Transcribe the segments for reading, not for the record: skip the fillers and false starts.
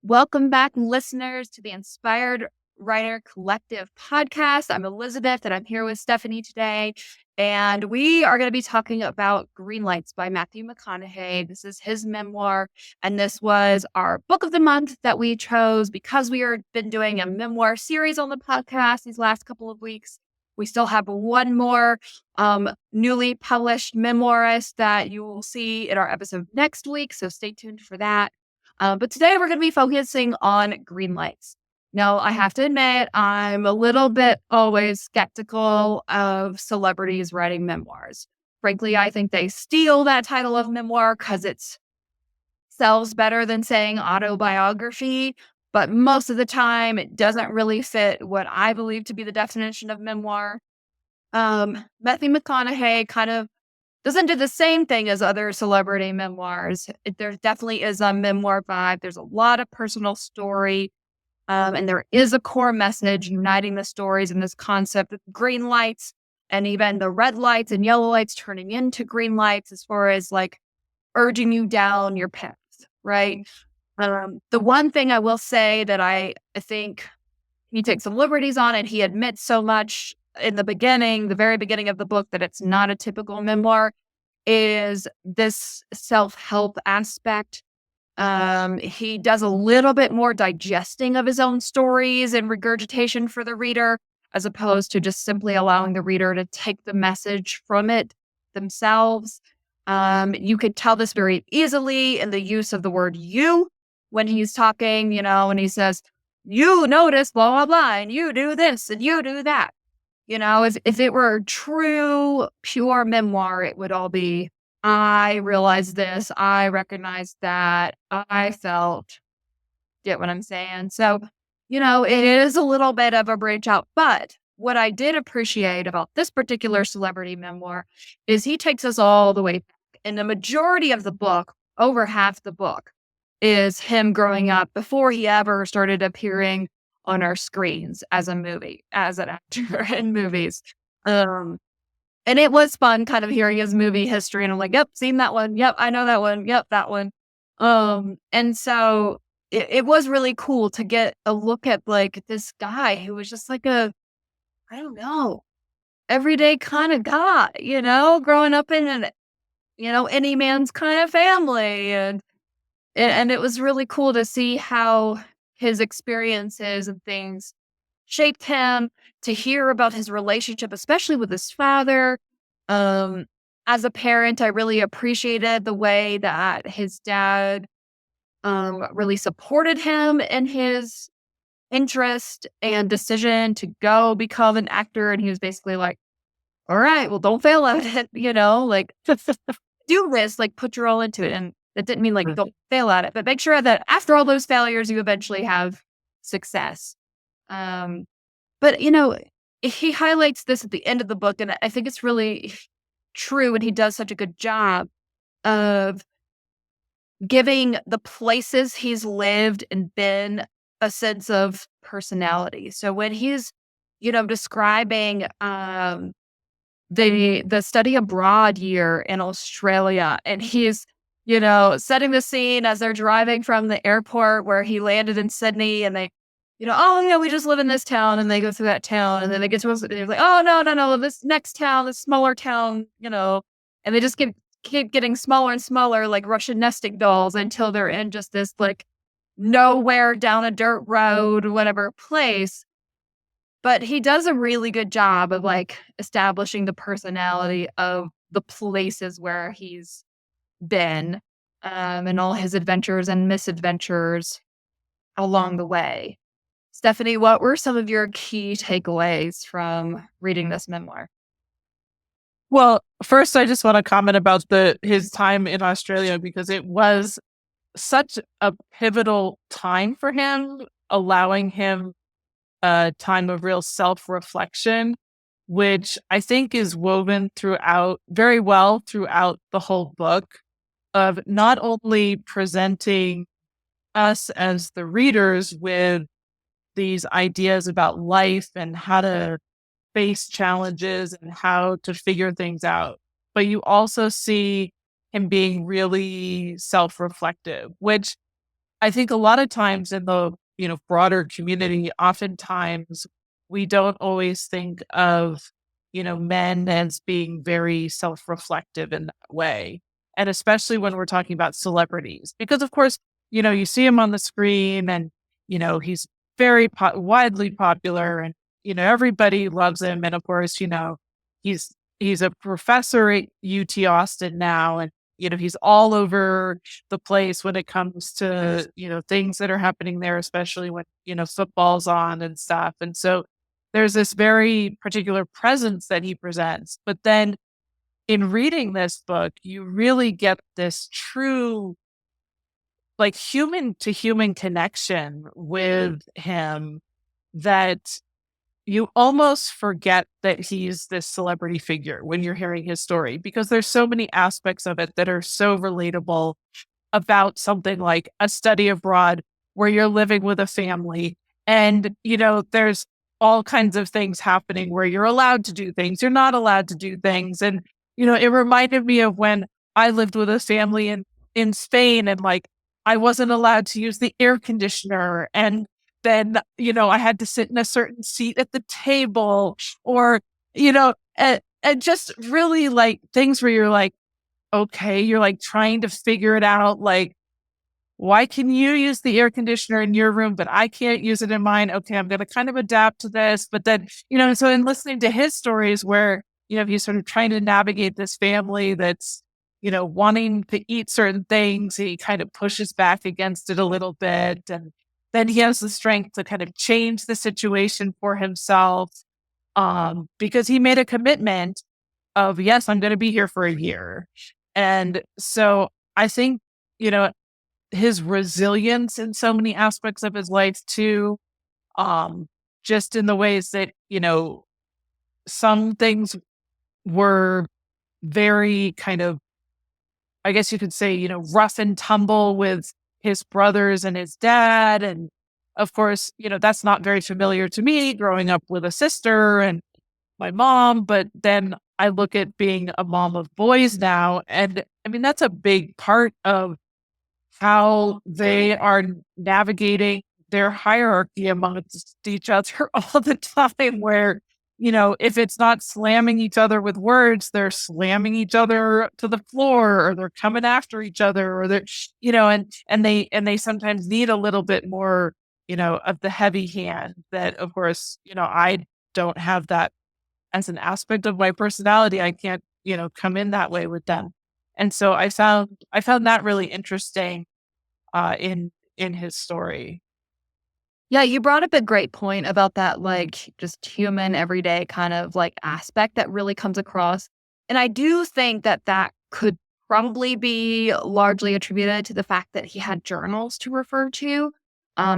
Welcome back, listeners, to the Inspired Writer Collective podcast. I'm Elizabeth, and I'm here with Stephanie today. And we are going to be talking about Greenlights by Matthew McConaughey. This is his memoir, and this was our book of the month that we chose because we have been doing a memoir series on the podcast these last couple of weeks. We still have one more newly published memoirist that you will see in our episode next week, so stay tuned for that. But today we're going to be focusing on Greenlights. Now, I have to admit, I'm a little bit always skeptical of celebrities writing memoirs. Frankly, I think they steal that title of memoir because it sells better than saying autobiography. But most of the time, it doesn't really fit what I believe to be the definition of memoir. Matthew McConaughey kind of doesn't do the same thing as other celebrity memoirs. There definitely is a memoir vibe. There's a lot of personal story, and there is a core message uniting the stories and this concept of green lights and even the red lights and yellow lights turning into green lights as far as like urging you down your path, right? The one thing I will say that I think he takes some liberties on, and he admits so much in the beginning, the very beginning of the book, that it's not a typical memoir, is this self-help aspect. He does a little bit more digesting of his own stories and regurgitation for the reader, as opposed to just simply allowing the reader to take the message from it themselves. You could tell this very easily in the use of the word you when he's talking, when he says, you notice blah, blah, blah, and you do this and you do that. If it were true, pure memoir, it would all be, I realized this, I recognized that, I felt, get what I'm saying? So, it is a little bit of a branch out. But what I did appreciate about this particular celebrity memoir is he takes us all the way back. And the majority of the book, over half the book, is him growing up before he ever started appearing on our screens as an actor in movies. And it was fun kind of hearing his movie history. And I'm like, yep, seen that one. Yep, I know that one. Yep, that one. And so it was really cool to get a look at like this guy who was just like I don't know, everyday kind of guy, growing up in any man's kind of family. And it was really cool to see how his experiences and things shaped him, to hear about his relationship, especially with his father. As a parent, I really appreciated the way that his dad really supported him in his interest and decision to go become an actor. And he was basically like, all right, well, don't fail at it, like do this, like put your all into it. And that didn't mean like don't fail at it, but make sure that after all those failures, you eventually have success. But he highlights this at the end of the book, and I think it's really true. And he does such a good job of giving the places he's lived and been a sense of personality. So when he's, describing the study abroad year in Australia, and he's, setting the scene as they're driving from the airport where he landed in Sydney, and they, oh, we just live in this town, and they go through that town, and then they get to, they're like, oh, no, this next town, this smaller town, and they just keep getting smaller and smaller, like Russian nesting dolls, until they're in just this like nowhere down a dirt road, whatever place. But he does a really good job of like establishing the personality of the places where he's been, and all his adventures and misadventures along the way. Stephanie, what were some of your key takeaways from reading this memoir? Well, first, I just want to comment about his time in Australia, because it was such a pivotal time for him, allowing him a time of real self-reflection, which I think is woven very well throughout the whole book, of not only presenting us as the readers with these ideas about life and how to face challenges and how to figure things out, but you also see him being really self-reflective, which I think a lot of times in the, broader community, oftentimes we don't always think of, men as being very self-reflective in that way. And especially when we're talking about celebrities, because of course, you see him on the screen and, he's very widely popular and, everybody loves him. And of course, he's, he's a professor at UT Austin now. And he's all over the place when it comes to, things that are happening there, especially when, football's on and stuff. And so there's this very particular presence that he presents. But then in reading this book, you really get this true, like, human to human connection with him that you almost forget that he's this celebrity figure when you're hearing his story, because there's so many aspects of it that are so relatable about something like a study abroad where you're living with a family and, there's all kinds of things happening where you're allowed to do things, you're not allowed to do things. And, it reminded me of when I lived with a family in Spain and like I wasn't allowed to use the air conditioner. And then, I had to sit in a certain seat at the table or, and just really like things where you're like, okay, you're like trying to figure it out. Like, why can you use the air conditioner in your room, but I can't use it in mine? Okay, I'm going to kind of adapt to this. But then, so in listening to his stories where, he's sort of trying to navigate this family that's, wanting to eat certain things, he kind of pushes back against it a little bit. And then he has the strength to kind of change the situation for himself because he made a commitment of, yes, I'm going to be here for a year. And so I think, his resilience in so many aspects of his life too, just in the ways that, some things were very kind of, I guess you could say, rough and tumble with his brothers and his dad. And of course, that's not very familiar to me growing up with a sister and my mom. But then I look at being a mom of boys now. And I mean, that's a big part of how they are navigating their hierarchy amongst each other all the time, where, if it's not slamming each other with words, they're slamming each other to the floor or they're coming after each other or they're, and they sometimes need a little bit more, of the heavy hand that, of course, I don't have that as an aspect of my personality. I can't, come in that way with them. And so I found that really interesting in his story. Yeah, you brought up a great point about that, like, just human, everyday kind of like aspect that really comes across. And I do think that that could probably be largely attributed to the fact that he had journals to refer to.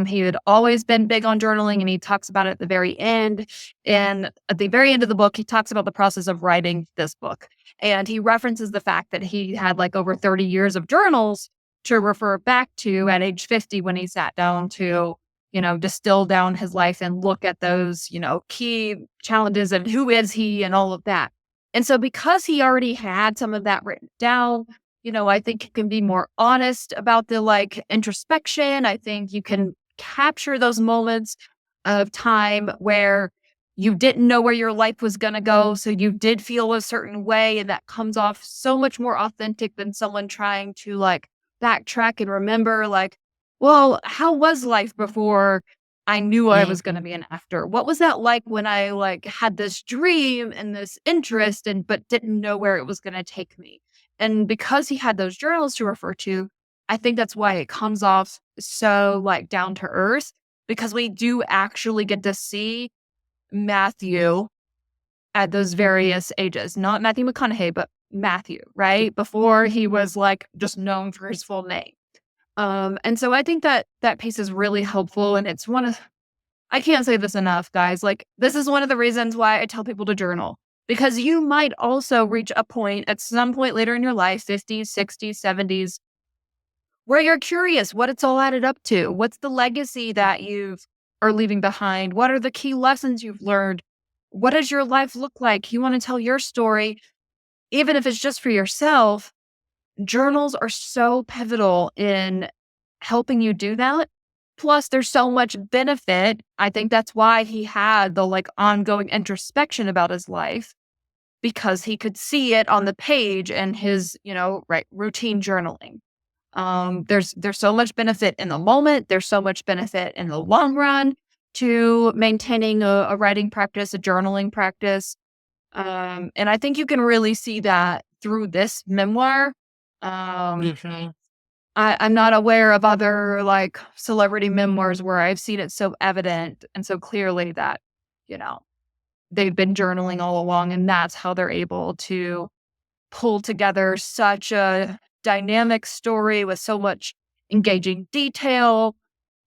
He had always been big on journaling, and he talks about it at the very end. And at the very end of the book, he talks about the process of writing this book. And he references the fact that he had like over 30 years of journals to refer back to at age 50 when he sat down to, distill down his life and look at those, key challenges and who is he and all of that. And so because he already had some of that written down, I think you can be more honest about the like introspection. I think you can capture those moments of time where you didn't know where your life was going to go. So you did feel a certain way, and that comes off so much more authentic than someone trying to like backtrack and remember, like, well, how was life before I knew I was going to be an actor? What was that like when I like had this dream and this interest but didn't know where it was going to take me? And because he had those journals to refer to, I think that's why it comes off so like down to earth, because we do actually get to see Matthew at those various ages, not Matthew McConaughey, but Matthew, right? Before he was like just known for his full name. And so I think that that piece is really helpful. And it's I can't say this enough, guys. Like, this is one of the reasons why I tell people to journal, because you might also reach a point at some point later in your life, 50s, 60s, 70s, where you're curious what it's all added up to. What's the legacy that you are leaving behind? What are the key lessons you've learned? What does your life look like? You want to tell your story, even if it's just for yourself. Journals are so pivotal in helping you do that. Plus, there's so much benefit. I think that's why he had the like ongoing introspection about his life, because he could see it on the page and his, routine journaling. There's so much benefit in the moment. There's so much benefit in the long run to maintaining a writing practice, a journaling practice. And I think you can really see that through this memoir. Mhm. I'm not aware of other like celebrity memoirs where I've seen it so evident and so clearly that, you know, they've been journaling all along and that's how they're able to pull together such a dynamic story with so much engaging detail.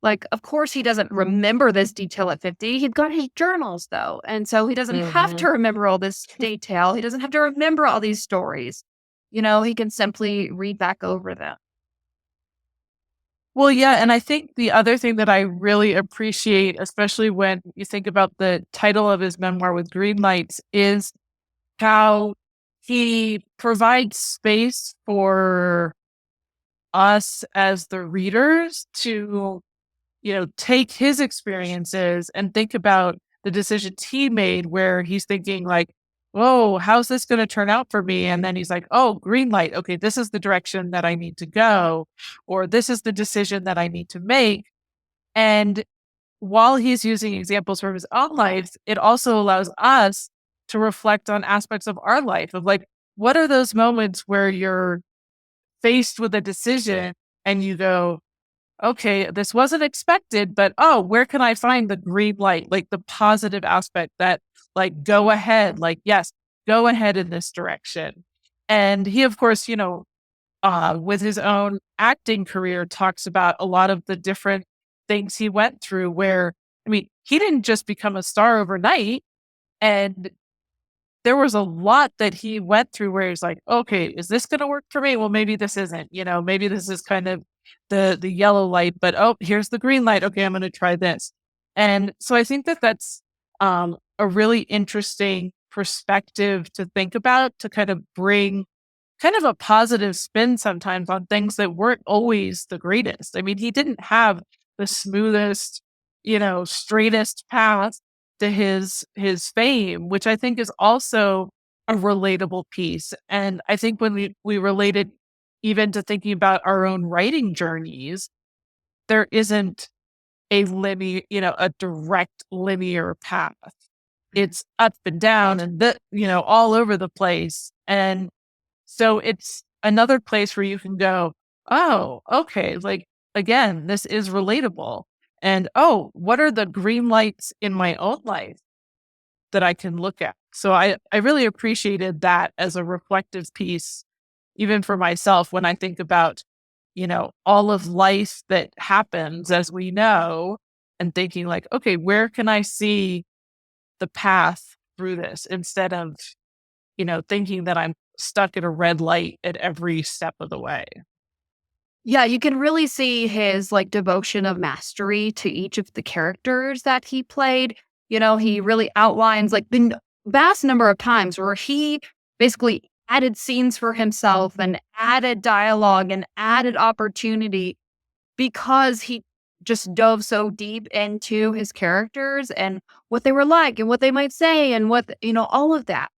Like, of course, he doesn't remember this detail at 50. He's got his journals, though. And so he doesn't have Mhm. to remember all this detail. He doesn't have to remember all these stories. He can simply read back over them. Well, yeah, and I think the other thing that I really appreciate, especially when you think about the title of his memoir with Greenlights, is how he provides space for us as the readers to, take his experiences and think about the decisions he made where he's thinking like, "Whoa, how's this going to turn out for me?" And then he's like, "Oh, green light. Okay, this is the direction that I need to go, or this is the decision that I need to make." And while he's using examples from his own life, it also allows us to reflect on aspects of our life of like, what are those moments where you're faced with a decision and you go, okay, this wasn't expected, but oh, where can I find the green light? Like the positive aspect that, like, go ahead, like, yes, go ahead in this direction. And he, of course, with his own acting career, talks about a lot of the different things he went through where, I mean, he didn't just become a star overnight. And there was a lot that he went through where he's like, okay, is this going to work for me? Well, maybe this isn't, maybe this is kind of the yellow light, but oh, here's the green light. Okay, I'm going to try this. And so I think that that's a really interesting perspective to think about, to kind of bring kind of a positive spin sometimes on things that weren't always the greatest. I mean, he didn't have the smoothest, straightest path to his fame, which I think is also a relatable piece. And I think when we relate it even to thinking about our own writing journeys, there isn't a direct linear path. It's up and down and all over the place. And so it's another place where you can go, oh, okay, like again, this is relatable. And oh, what are the green lights in my own life that I can look at? So I really appreciated that as a reflective piece, even for myself when I think about, all of life that happens as we know, and thinking like, okay, where can I see the path through this instead of thinking that I'm stuck at a red light at every step of the way. Yeah, you can really see his like devotion of mastery to each of the characters that he played. He really outlines like the vast number of times where he basically added scenes for himself and added dialogue and added opportunity because he just dove so deep into his characters and what they were like and what they might say and all of that.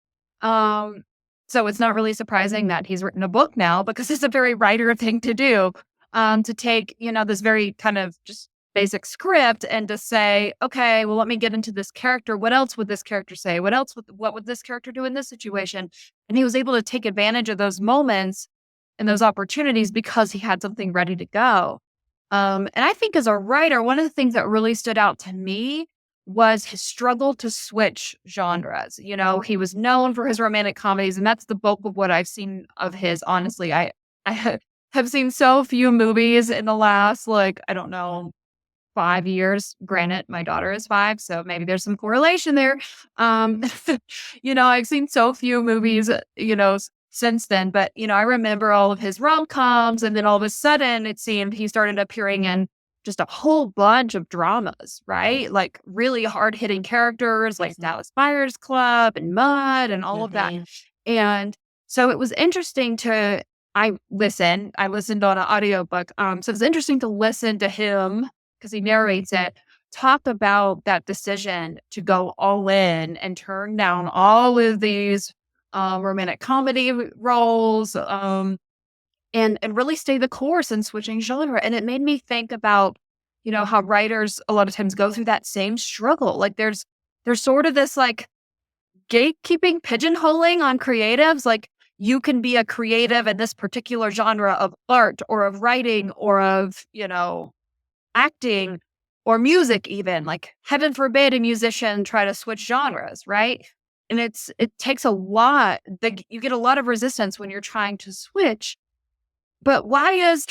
Um, so it's not really surprising that he's written a book now because it's a very writer thing to do. To take, this very kind of just basic script and to say, okay, well, let me get into this character. What else would this character say? What would this character do in this situation? And he was able to take advantage of those moments and those opportunities because he had something ready to go. And I think as a writer, one of the things that really stood out to me was his struggle to switch genres. He was known for his romantic comedies, and that's the bulk of what I've seen of his. Honestly, I have seen so few movies in the last, like, I don't know, 5 years. Granted, my daughter is 5, so maybe there's some correlation there. Um, I've seen so few movies, since then, but, I remember all of his rom-coms, and then all of a sudden, it seemed he started appearing in just a whole bunch of dramas, right? Like, really hard-hitting characters like Dallas Buyers Club and Mud and all of that. Mhm. And so it was interesting to I listened on an audiobook. So it's interesting to listen to him because he narrates it, talk about that decision to go all in and turn down all of these romantic comedy roles, and really stay the course in switching genre. And it made me think about, how writers a lot of times go through that same struggle. Like there's sort of this like gatekeeping, pigeonholing on creatives. Like you can be a creative in this particular genre of art or of writing or of, acting or music even. Like heaven forbid a musician try to switch genres, right? And it takes a lot. You get a lot of resistance when you're trying to switch. But why is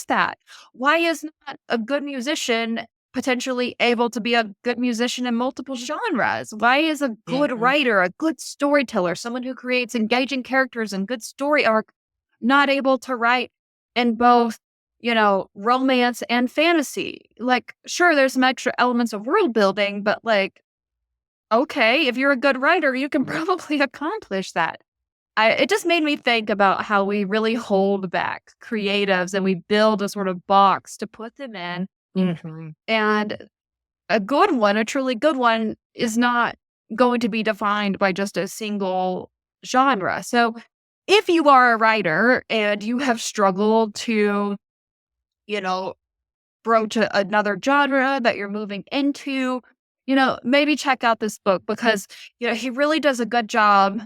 that? Why is not a good musician potentially able to be a good musician in multiple genres? Why is a good Mhm. writer, a good storyteller, someone who creates engaging characters and good story arc not able to write in both, romance and fantasy? Like, sure, there's some extra elements of world building, but like, okay, if you're a good writer, you can probably accomplish that. It just made me think about how we really hold back creatives and we build a sort of box to put them in. Mhm. And a good one, a truly good one, is not going to be defined by just a single genre. So if you are a writer and you have struggled to, you know, broach another genre that you're moving into, maybe check out this book because, he really does a good job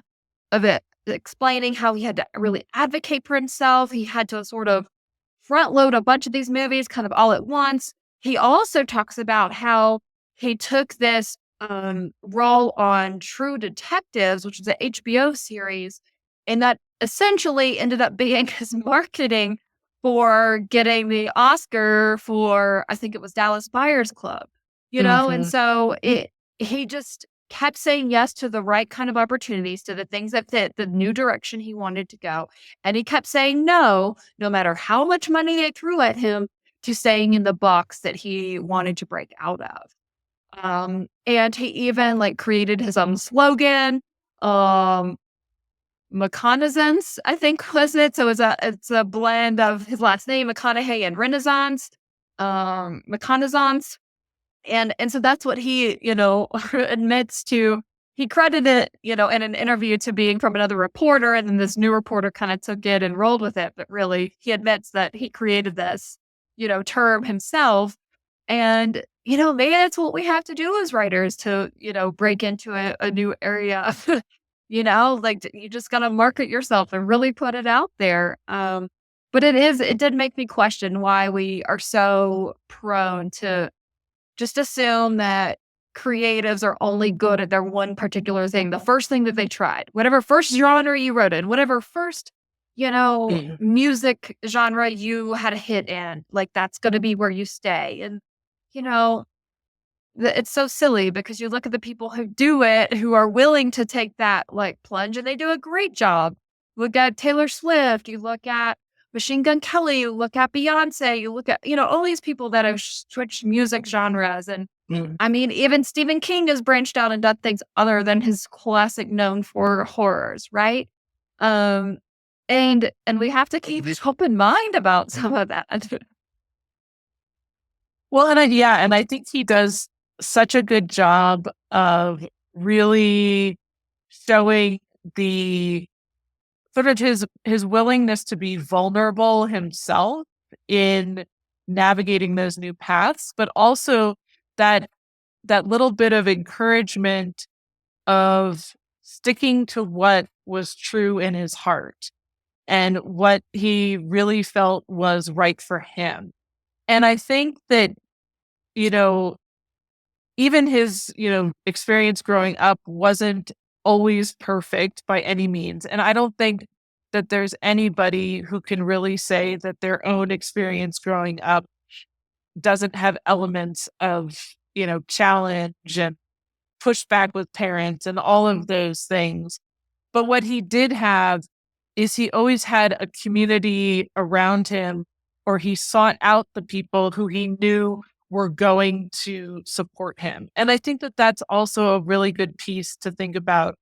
of it explaining how he had to really advocate for himself. He had to sort of front load a bunch of these movies kind of all at once. He also talks about how he took this role on True Detectives, which is an HBO series, and that essentially ended up being his marketing for getting the Oscar for, I think it was Dallas Buyers Club, and Mhm. so he just kept saying yes to the right kind of opportunities, to the things that fit the new direction he wanted to go. And he kept saying no, no matter how much money they threw at him, to staying in the box that he wanted to break out of. And he even like created his own slogan. Um, McConaughey, I think was it. So it's a blend of his last name, McConaughey, and Renaissance. McConaughey. And so that's what he, admits to. He credited it, in an interview to being from another reporter, and then this new reporter kind of took it and rolled with it. But really, he admits that he created this, term himself. And, maybe that's what we have to do as writers to, break into a new area. Like you just got to market yourself and really put it out there. But it did make me question why we are so prone to just assume that creatives are only good at their one particular thing, the first thing that they tried, whatever first genre you wrote in, whatever first, Mhm. music genre you had a hit in, like that's going to be where you stay. And, you know, it's so silly because you look at the people who do it, who are willing to take that like plunge and they do a great job. Look at Taylor Swift, you look at Machine Gun Kelly, you look at Beyonce, you look at, all these people that have switched music genres. And Mhm. I mean, even Stephen King has branched out and done things other than his classic known for horrors, right? Um, and we have to keep an open mind about some of that. Well, and I think he does such a good job of really showing the sort of his willingness to be vulnerable himself in navigating those new paths, but also that little bit of encouragement of sticking to what was true in his heart and what he really felt was right for him. And I think that, you know, even his, experience growing up wasn't always perfect by any means. And I don't think that there's anybody who can really say that their own experience growing up doesn't have elements of, challenge and pushback with parents and all of those things. But what he did have is he always had a community around him, or he sought out the people who he knew were going to support him. And I think that that's also a really good piece to think about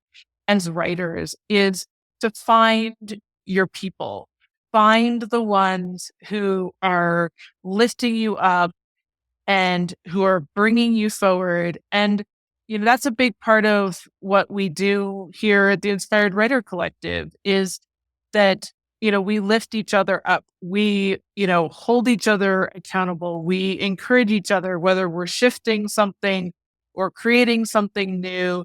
as writers is to find your people. find the ones who are lifting you up and who are bringing you forward. And, that's a big part of what we do here at the Inspired Writer Collective is that, we lift each other up. We, hold each other accountable. We encourage each other, whether we're shifting something or creating something new.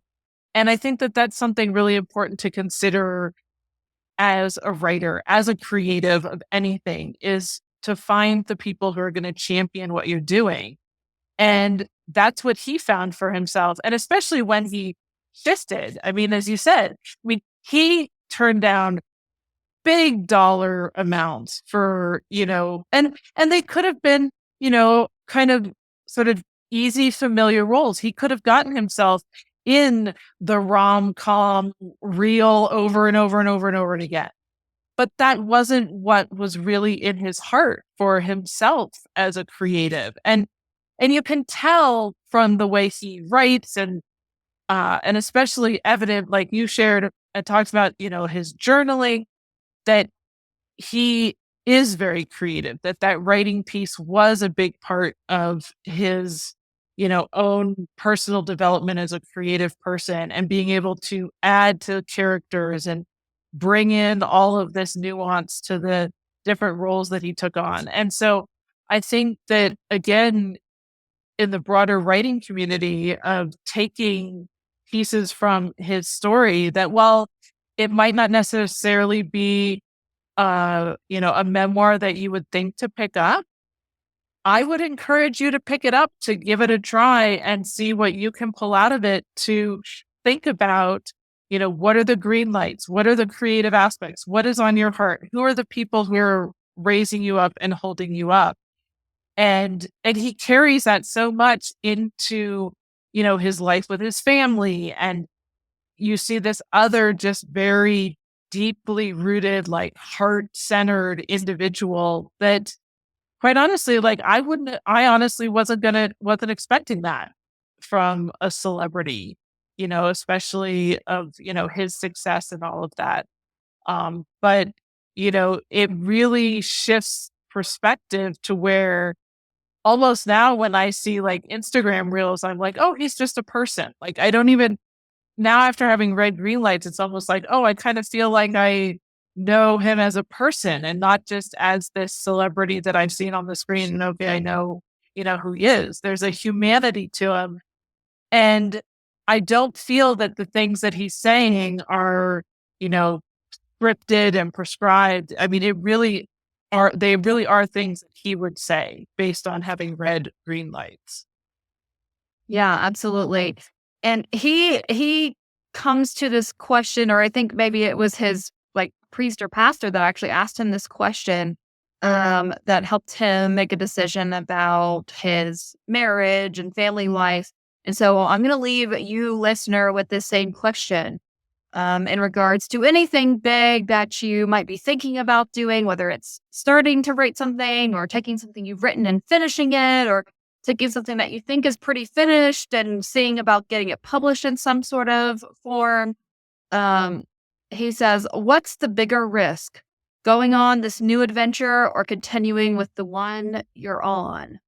And I think that that's something really important to consider as a writer, as a creative of anything, is to find the people who are going to champion what you're doing. And that's what he found for himself. And especially when he shifted. I mean, as you said, he turned down big dollar amounts for, and they could have been, kind of sort of easy, familiar roles. He could have gotten himself in the rom-com reel over and over and over and over and again. But that wasn't what was really in his heart for himself as a creative. And you can tell from the way he writes and especially evident, like you shared and talked about, his journaling, that he is very creative, that writing piece was a big part of his, own personal development as a creative person, and being able to add to characters and bring in all of this nuance to the different roles that he took on. And so I think that, again, in the broader writing community, of taking pieces from his story, that while it might not necessarily be a memoir that you would think to pick up, I would encourage you to pick it up, to give it a try and see what you can pull out of it, to think about, what are the green lights? What are the creative aspects? What is on your heart? Who are the people who are raising you up and holding you up? And he carries that so much into, his life with his family. And you see this other just very deeply rooted, like heart-centered individual that, quite honestly, like I honestly wasn't expecting that from a celebrity, especially of, his success and all of that. But, it really shifts perspective to where almost now when I see like Instagram reels, I'm like, oh, he's just a person. Like I don't even, now after having read Greenlights, it's almost like, oh, I kind of feel like I know him as a person and not just as this celebrity that I've seen on the screen. And okay, I know, who he is. There's a humanity to him. And I don't feel that the things that he's saying are, scripted and prescribed. I mean, they really are things that he would say based on having read Greenlights. Yeah, absolutely. And he comes to this question, or I think maybe it was his like priest or pastor that actually asked him this question, that helped him make a decision about his marriage and family life. And so I'm going to leave you, listener, with this same question, in regards to anything big that you might be thinking about doing, whether it's starting to write something or taking something you've written and finishing it, or taking something that you think is pretty finished and seeing about getting it published in some sort of form. Um, he says, what's the bigger risk, going on this new adventure or continuing with the one you're on?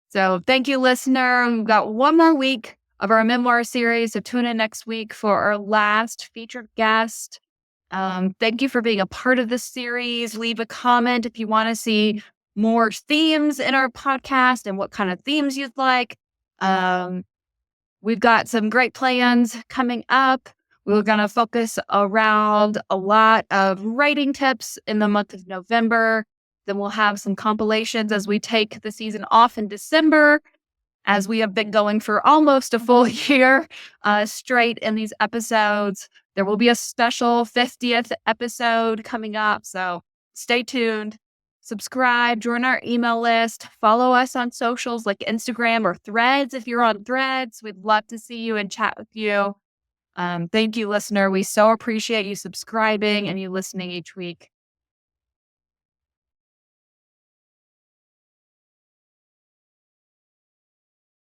So thank you, listener. We've got one more week of our memoir series, so tune in next week for our last featured guest. Thank you for being a part of this series. Leave a comment if you want to see more themes in our podcast and what kind of themes you'd like. We've got some great plans coming up. We're going to focus around a lot of writing tips in the month of November. Then we'll have some compilations as we take the season off in December, as we have been going for almost a full year straight in these episodes. There will be a special 50th episode coming up, so stay tuned. Subscribe, join our email list, follow us on socials like Instagram or Threads if you're on Threads. We'd love to see you and chat with you. Thank you, listener. We so appreciate you subscribing and you listening each week.